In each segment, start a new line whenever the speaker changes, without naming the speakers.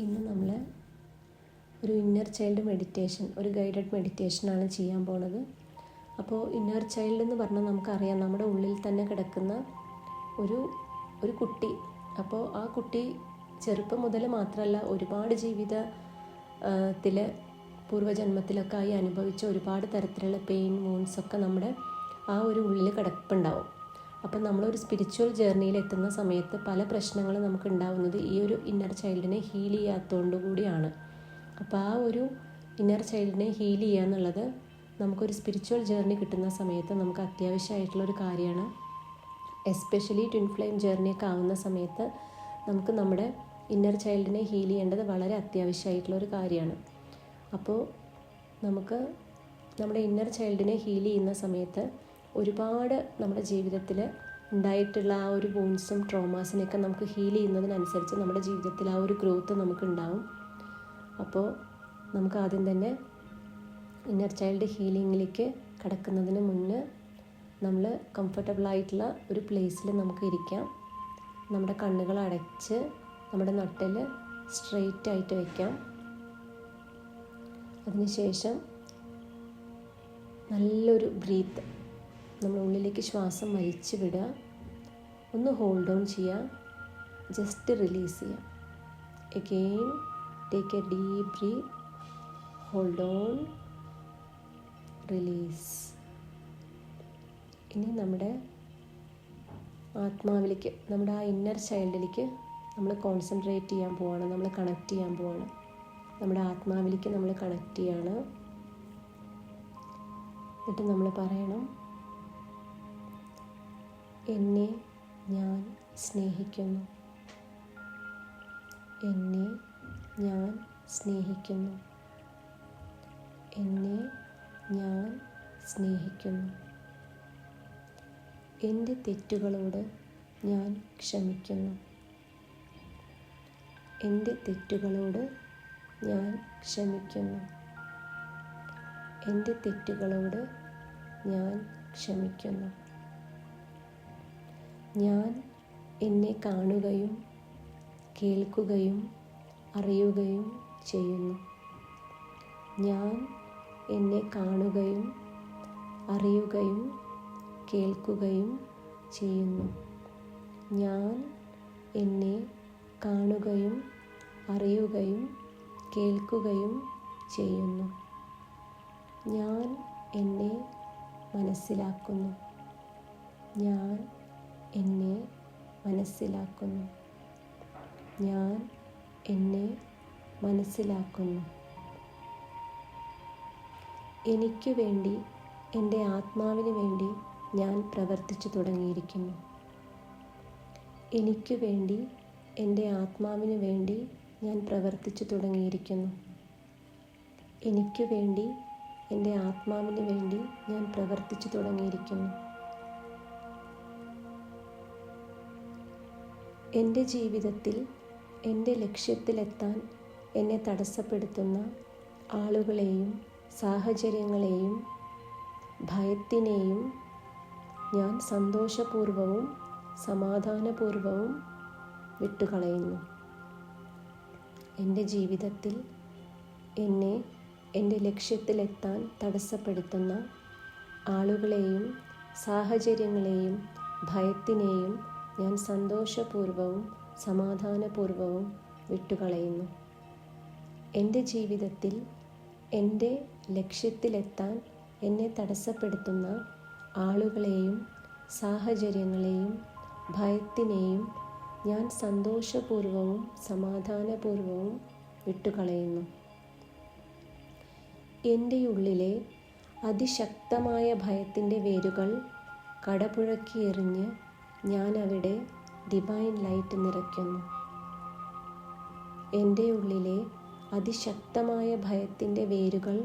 ഇന്ന് നമ്മൾ ഒരു ഇന്നർ ചൈൽഡ് മെഡിറ്റേഷൻ, ഒരു ഗൈഡഡ് മെഡിറ്റേഷനാണ് ചെയ്യാൻ പോണത്. അപ്പോൾ ഇന്നർ ചൈൽഡ് എന്ന് പറഞ്ഞാൽ നമുക്കറിയാം, നമ്മുടെ ഉള്ളിൽ തന്നെ കിടക്കുന്ന ഒരു കുട്ടി. അപ്പോൾ ആ കുട്ടി ചെറുപ്പം മുതൽ മാത്രമല്ല, ഒരുപാട് ജീവിതത്തിൽ പൂർവ്വജന്മത്തിലൊക്കെ ആയി അനുഭവിച്ച ഒരുപാട് തരത്തിലുള്ള പെയിൻ, വൂൺസൊക്കെ നമ്മുടെ ആ ഒരു ഉള്ളിൽ കിടപ്പുണ്ടാവും. അപ്പം നമ്മളൊരു സ്പിരിച്വൽ ജേർണിയിൽ എത്തുന്ന സമയത്ത് പല പ്രശ്നങ്ങളും നമുക്ക് ഉണ്ടാവുന്നത് ഈ ഒരു ഇന്നർ ചൈൽഡിനെ ഹീൽ ചെയ്യാത്തതുകൊണ്ട് കൂടിയാണ്. അപ്പോൾ ആ ഒരു ഇന്നർ ചൈൽഡിനെ ഹീൽ ചെയ്യുക എന്നുള്ളത് നമുക്കൊരു സ്പിരിച്വൽ ജേർണി കിട്ടുന്ന സമയത്ത് നമുക്ക് അത്യാവശ്യമായിട്ടുള്ളൊരു കാര്യമാണ്. എസ്പെഷ്യലി ട്വിൻ ഫ്ലെയിം ജേർണിയൊക്കെ ആവുന്ന സമയത്ത് നമുക്ക് നമ്മുടെ ഇന്നർ ചൈൽഡിനെ ഹീൽ ചെയ്യേണ്ടത് വളരെ അത്യാവശ്യമായിട്ടുള്ളൊരു കാര്യമാണ്. അപ്പോൾ നമുക്ക് നമ്മുടെ ഇന്നർ ചൈൽഡിനെ ഹീൽ ചെയ്യുന്ന സമയത്ത് ഒരുപാട് നമ്മുടെ ജീവിതത്തിൽ ഉണ്ടായിട്ടുള്ള ആ ഒരു വൂൺസും ട്രോമാസിനെയൊക്കെ നമുക്ക് ഹീൽ ചെയ്യുന്നതിനനുസരിച്ച് നമ്മുടെ ജീവിതത്തിൽ ആ ഒരു ഗ്രോത്ത് നമുക്കുണ്ടാവും. അപ്പോൾ നമുക്ക് ആദ്യം തന്നെ ഇന്നർ ചൈൽഡ് ഹീലിങ്ങിലേക്ക് കടക്കുന്നതിന് മുന്നേ നമ്മൾ കംഫർട്ടബിളായിട്ടുള്ള ഒരു പ്ലേസിൽ നമുക്ക് ഇരിക്കാം. നമ്മുടെ കണ്ണുകൾ അടച്ച് നമ്മുടെ നട്ടിൽ സ്ട്രെയിറ്റ് ആയിട്ട് വയ്ക്കാം. അതിനുശേഷം നല്ലൊരു ബ്രീത്ത്, നമ്മൾ ഉള്ളിലേക്ക് ശ്വാസം വലിച്ചു വിടുക. ഒന്ന് ഹോൾഡ് ഓൺ ചെയ്യുക, ജസ്റ്റ് റിലീസ് ചെയ്യുക. Again take a deep breath, hold on, release. ഇനി നമ്മുടെ ആത്മാവിലേക്ക്, നമ്മുടെ ആ ഇന്നർ ചൈൽഡിലേക്ക് നമ്മൾ കോൺസെൻട്രേറ്റ് ചെയ്യാൻ പോവാണ്, നമ്മൾ കണക്ട് ചെയ്യാൻ പോവാണ്. നമ്മുടെ ആത്മാവിലേക്ക് നമ്മൾ കണക്ട് ചെയ്യാണ്. എന്നിട്ട് നമ്മൾ പറയണം, എന്നെ ഞാൻ സ്നേഹിക്കുന്നു, എന്നെ ഞാൻ സ്നേഹിക്കുന്നു, എന്നെ ഞാൻ സ്നേഹിക്കുന്നു. എൻ്റെ തെറ്റുകളോട് ഞാൻ ക്ഷമിക്കുന്നു, എൻ്റെ തെറ്റുകളോട് ഞാൻ ക്ഷമിക്കുന്നു, എൻ്റെ തെറ്റുകളോട് ഞാൻ ക്ഷമിക്കുന്നു. ഞാൻ എന്നെ കാണുകയും കേൾക്കുകയും അറിയുകയും ചെയ്യുന്നു. ഞാൻ എന്നെ കാണുകയും അറിയുകയും കേൾക്കുകയും ചെയ്യുന്നു. ഞാൻ എന്നെ കാണുകയും അറിയുകയും കേൾക്കുകയും ചെയ്യുന്നു. ഞാൻ എന്നെ മനസ്സിലാക്കുന്നു, ഞാൻ എന്നെ മനസ്സിലാക്കുന്നു, ഞാൻ എന്നെ മനസ്സിലാക്കുന്നു. എനിക്ക് വേണ്ടി, എൻ്റെ ആത്മാവിന് വേണ്ടി ഞാൻ പ്രവർത്തിച്ചു തുടങ്ങിയിരിക്കുന്നു. എനിക്ക് വേണ്ടി, എൻ്റെ ആത്മാവിന് വേണ്ടി ഞാൻ പ്രവർത്തിച്ചു തുടങ്ങിയിരിക്കുന്നു. എനിക്ക് വേണ്ടി, എൻ്റെ ആത്മാവിന് വേണ്ടി ഞാൻ പ്രവർത്തിച്ചു തുടങ്ങിയിരിക്കുന്നു. എൻ്റെ ജീവിതത്തിൽ എൻ്റെ ലക്ഷ്യത്തിലെത്താൻ എന്നെ തടസ്സപ്പെടുത്തുന്ന ആളുകളെയും സാഹചര്യങ്ങളെയും ഭയത്തിനെയും ഞാൻ സന്തോഷപൂർവ്വവും സമാധാനപൂർവ്വവും വിട്ടുകളയുന്നു. എൻ്റെ ജീവിതത്തിൽ എന്നെ എൻ്റെ ലക്ഷ്യത്തിലെത്താൻ തടസ്സപ്പെടുത്തുന്ന ആളുകളെയും സാഹചര്യങ്ങളെയും ഭയത്തിനെയും ഞാൻ സന്തോഷപൂർവ്വവും സമാധാനപൂർവ്വവും വിട്ടുകളയുന്നു. എൻ്റെ ജീവിതത്തിൽ എൻ്റെ ലക്ഷ്യത്തിലെത്താൻ എന്നെ തടസ്സപ്പെടുത്തുന്ന ആളുകളെയും സാഹചര്യങ്ങളെയും ഭയത്തിനെയും ഞാൻ സന്തോഷപൂർവ്വവും സമാധാനപൂർവ്വവും വിട്ടുകളയുന്നു. എൻ്റെ ഉള്ളിലെ അതിശക്തമായ ഭയത്തിൻ്റെ വേരുകൾ കടപുഴക്കി എറിഞ്ഞ് ഞാൻ അവിടെ ഡിവൈൻ ലൈറ്റ് നിറയ്ക്കുന്നു. എൻ്റെ ഉള്ളിലെ അതിശക്തമായ ഭയത്തിൻ്റെ വേരുകൾ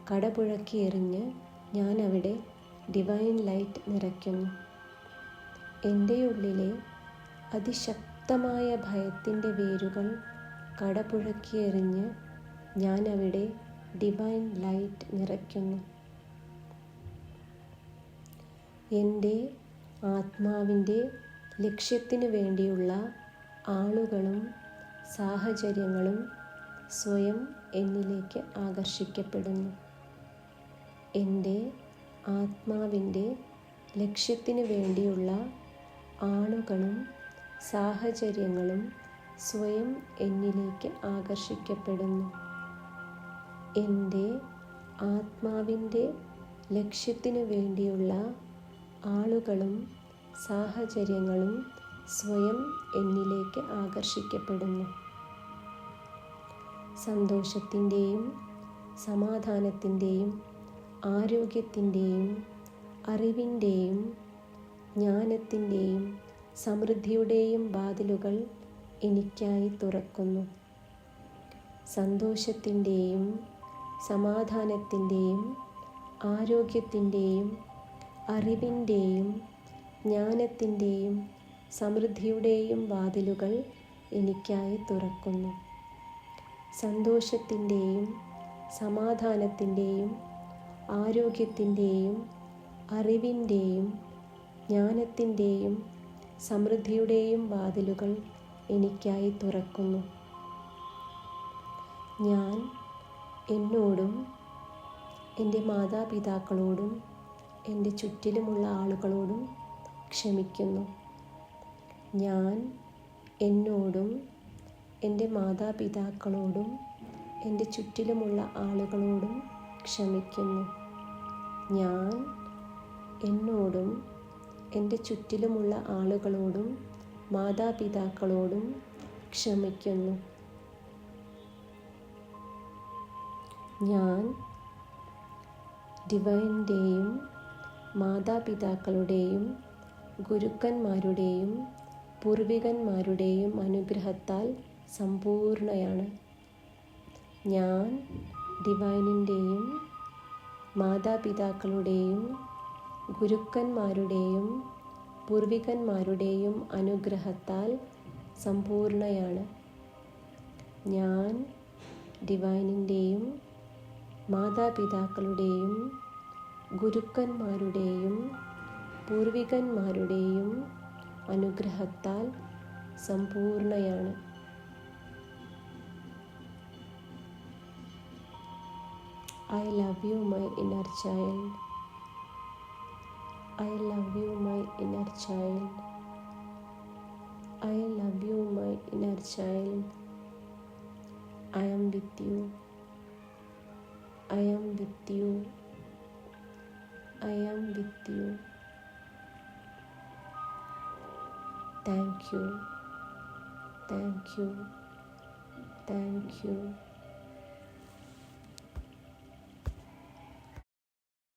കടപുഴക്കി എറിഞ്ഞ് ഞാൻ അവിടെ ഡിവൈൻ ലൈറ്റ് നിറയ്ക്കുന്നു. എൻ്റെ ഉള്ളിലെ അതിശക്തമായ ഭയത്തിൻ്റെ വേരുകൾ കടപുഴക്കി എറിഞ്ഞ് ഞാൻ അവിടെ ഡിവൈൻ ലൈറ്റ് നിറയ്ക്കുന്നു. എൻ്റെ ആത്മാവിൻ്റെ ലക്ഷ്യത്തിനു വേണ്ടിയുള്ള ആളുകളും സാഹചര്യങ്ങളും സ്വയം എന്നിലേക്ക് ആകർഷിക്കപ്പെടുന്നു. എൻ്റെ ആത്മാവിൻ്റെ ലക്ഷ്യത്തിനു വേണ്ടിയുള്ള ആളുകളും സാഹചര്യങ്ങളും സ്വയം എന്നിലേക്ക് ആകർഷിക്കപ്പെടുന്നു. എൻ്റെ ആത്മാവിൻ്റെ ലക്ഷ്യത്തിനു വേണ്ടിയുള്ള ആളുകളും സാഹചര്യങ്ങളും സ്വയം എന്നിലേക്ക് ആകർഷിക്കപ്പെടുന്നു. സന്തോഷത്തിൻ്റെയും സമാധാനത്തിൻ്റെയും ആരോഗ്യത്തിൻ്റെയും അറിവിൻ്റെയും ജ്ഞാനത്തിൻ്റെയും സമൃദ്ധിയുടെയും വാതിലുകൾ എനിക്കായി തുറക്കുന്നു. സന്തോഷത്തിൻ്റെയും സമാധാനത്തിൻ്റെയും ആരോഗ്യത്തിൻ്റെയും അറിവിൻ്റെയും ജ്ഞാനത്തിൻ്റെയും സമൃദ്ധിയുടെയും വാതിലുകൾ എനിക്കായി തുറക്കുന്നു. സന്തോഷത്തിൻ്റെയും സമാധാനത്തിൻ്റെയും ആരോഗ്യത്തിൻ്റെയും അറിവിൻ്റെയും ജ്ഞാനത്തിൻ്റെയും സമൃദ്ധിയുടെയും വാതിലുകൾ എനിക്കായി തുറക്കുന്നു. ഞാൻ എന്നോടും എൻ്റെ മാതാപിതാക്കളോടും എൻ്റെ ചുറ്റിലുമുള്ള ആളുകളോടും ക്ഷമിക്കുന്നു. ഞാൻ എന്നോടും എൻ്റെ മാതാപിതാക്കളോടും എൻ്റെ ചുറ്റിലുമുള്ള ആളുകളോടും ക്ഷമിക്കുന്നു. ഞാൻ എന്നോടും എൻ്റെ ചുറ്റിലുമുള്ള ആളുകളോടും മാതാപിതാക്കളോടും ക്ഷമിക്കുന്നു. ഞാൻ ഡിവൈൻ്റെയും മാതാപിതാക്കളുടെയും ഗുരുക്കന്മാരുടെയും പൂർവികന്മാരുടെയും അനുഗ്രഹത്താൽ സമ്പൂർണ്ണയാണ്. ഞാൻ ഡിവൈനിൻ്റെയും മാതാപിതാക്കളുടെയും ഗുരുക്കന്മാരുടെയും പൂർവികന്മാരുടെയും അനുഗ്രഹത്താൽ സമ്പൂർണ്ണയാണ്. ഞാൻ ഡിവൈനിൻ്റെയും മാതാപിതാക്കളുടെയും ഗുരുക്കന്മാരുടെയും പൂർവികന്മാരുടെയും അനുഗ്രഹത്താൽ സമ്പൂർണ്ണയാണ്. I love you, my inner child. I love you, my inner child. I love you, my inner child. I am with you. I am with you. I am with you. Thank you. Thank you. Thank you.